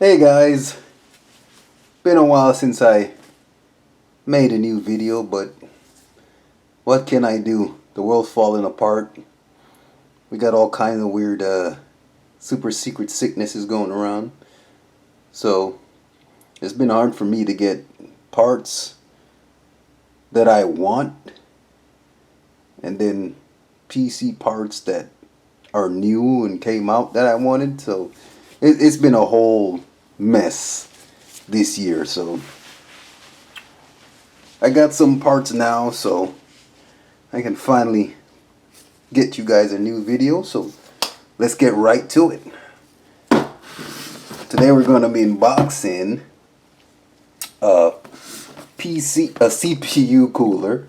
Hey guys, been a while since I made a new video, but what can I do? The world's falling apart. We got all kinds of weird super secret sicknesses going around. So it's been hard for me to get parts that I want and then PC parts that are new and came out that I wanted. So it's been a whole mess this year. So I got some parts now, so I can finally get you guys a new video. So let's get right to it. Today we're going to be unboxing a CPU cooler,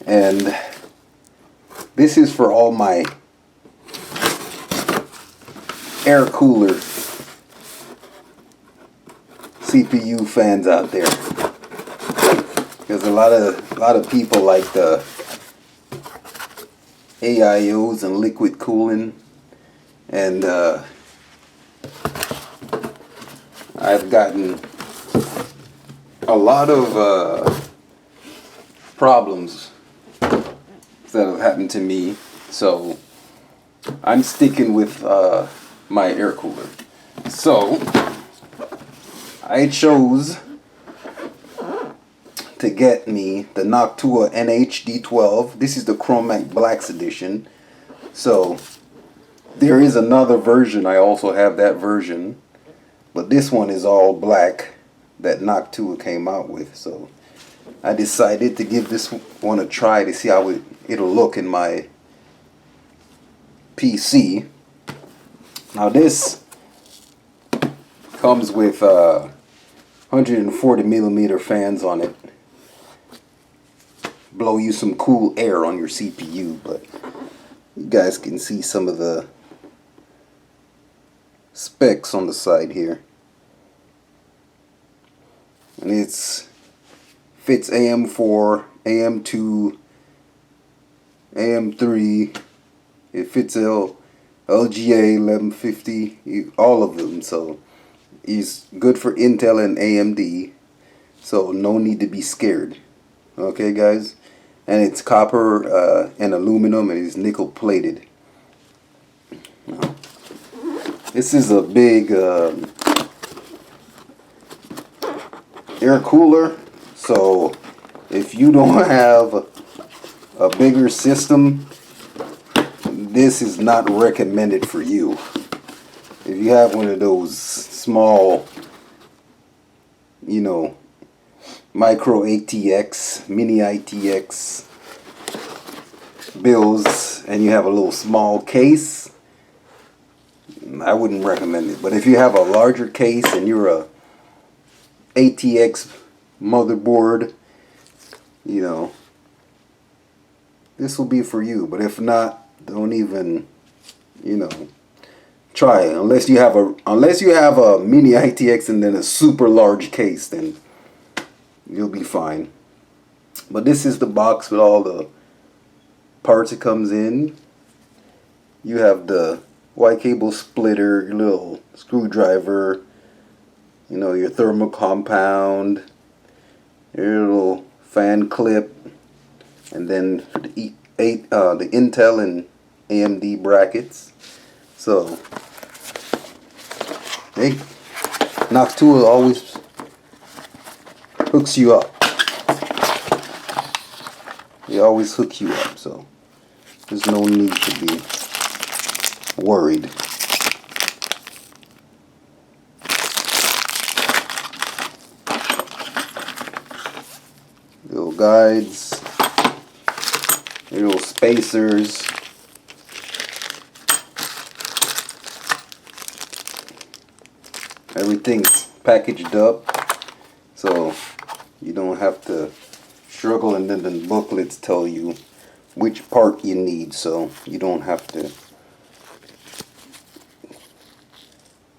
and this is for all my air cooler CPU fans out there. There's a lot of people like the AIOs and liquid cooling, and I've gotten a lot of problems that have happened to me, so I'm sticking with my air cooler. So I chose to get me the Noctua D12. This is the Chromax Blacks edition. So there is another version. I also have that version, but this one is all black that Noctua came out with. So I decided to give this one a try to see how it'll look in my PC. Now this comes with 140 millimeter fans on it. Blow you some cool air on your CPU, but you guys can see some of the specs on the side here. And it's fits AM4, AM2, AM3. It fits LGA 1150, all of them. So it's good for Intel and AMD. So no need to be scared. Okay, guys. And it's copper and aluminum, and it's nickel plated. Now, this is a big air cooler, so if you don't have a bigger system, this is not recommended for you. If you have one of those small, micro ATX, mini ITX builds, and you have a little small case, I wouldn't recommend it. But if you have a larger case and you're a ATX motherboard, this will be for you. But if not, don't even, try it. Unless you have a mini ITX and then a super large case, then you'll be fine. But this is the box with all the parts it comes in. You have the white cable splitter, your little screwdriver, your thermal compound, your little fan clip, and then the Intel and AMD brackets. So Noctua always hooks you up. They always hook you up, so there's no need to be worried. Little guides, little spacers. Everything's packaged up, so you don't have to struggle, and then the booklets tell you which part you need, so you don't have to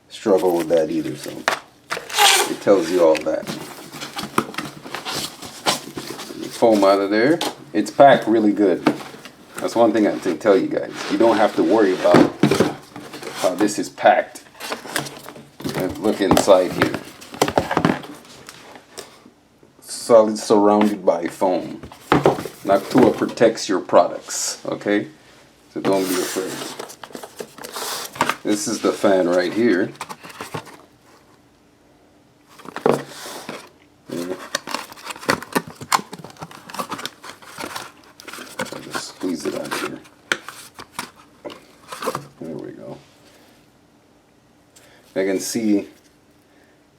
struggle with that either. So it tells you all that. The foam out of there. It's packed really good. That's one thing I have to tell you guys. You don't have to worry about how this is packed. And look inside here. Solid surrounded by foam. Noctua protects your products, okay? So don't be afraid. This is the fan right here. I'll just squeeze it out here. There we go. I can see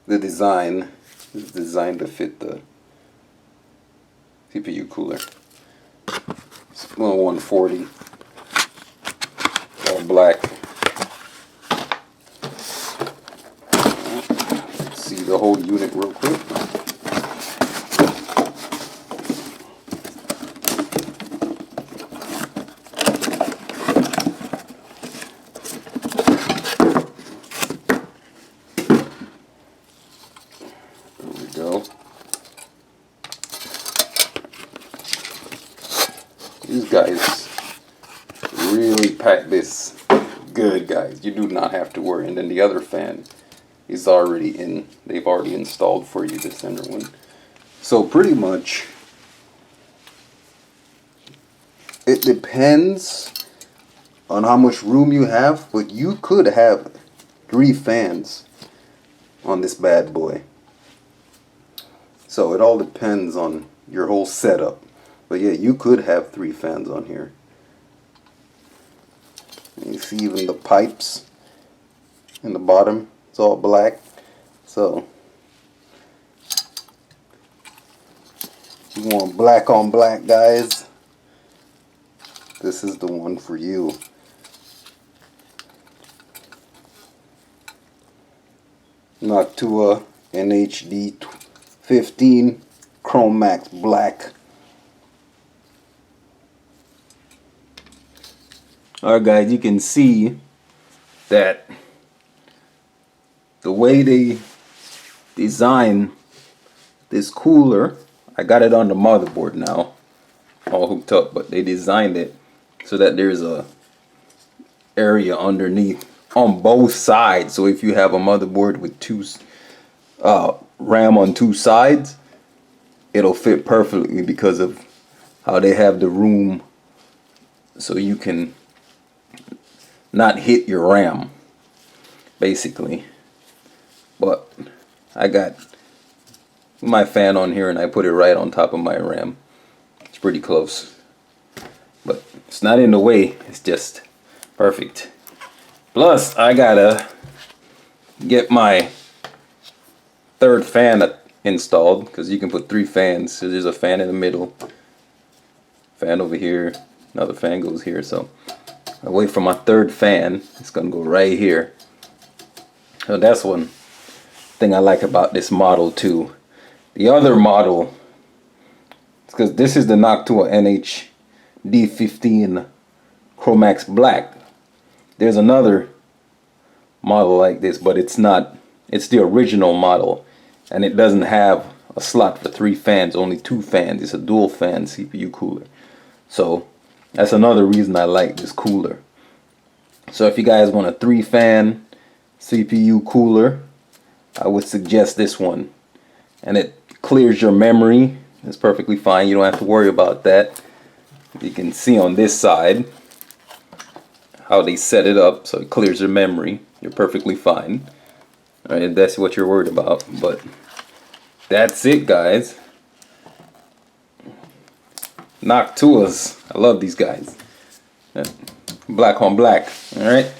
the design. It's designed to fit the CPU cooler. It's 140. All black. Let's see the whole unit real quick. Go. These guys really pack this good, guys. You do not have to worry. And then the other fan is already in. They've already installed for you the center one. So pretty much it depends on how much room you have, but you could have 3 fans on this bad boy. So it all depends on your whole setup. But yeah, you could have 3 fans on here. And you see even the pipes in the bottom, it's all black. So you want black on black, guys, this is the one for you. Noctua D15 Chromax black. Alright guys, you can see that the way they design this cooler, I got it on the motherboard now, all hooked up, but they designed it so that there's a area underneath on both sides. So if you have a motherboard with 2 RAM on 2 sides, it'll fit perfectly because of how they have the room so you can not hit your RAM basically. But I got my fan on here and I put it right on top of my RAM. It's pretty close, but it's not in the way, it's just perfect. Plus I gotta get my 3rd fan installed, because you can put 3 fans. So there's a fan in the middle, fan over here, another fan goes here. So I wait for my 3rd fan. It's gonna go right here. So that's one thing I like about this model too. The other model, because this is the Noctua D15 Chromax black. There's another model like this, but it's not. It's the original model, and it doesn't have a slot for 3 fans, only 2 fans. It's a dual fan CPU cooler. So that's another reason I like this cooler. So if you guys want a 3 fan CPU cooler, I would suggest this one. And it clears your memory. It's perfectly fine. You don't have to worry about that. You can see on this side how they set it up, so it clears your memory. You're perfectly fine. Alright, if that's what you're worried about. But that's it, guys. Noctuas. I love these guys. Black on black. Alright.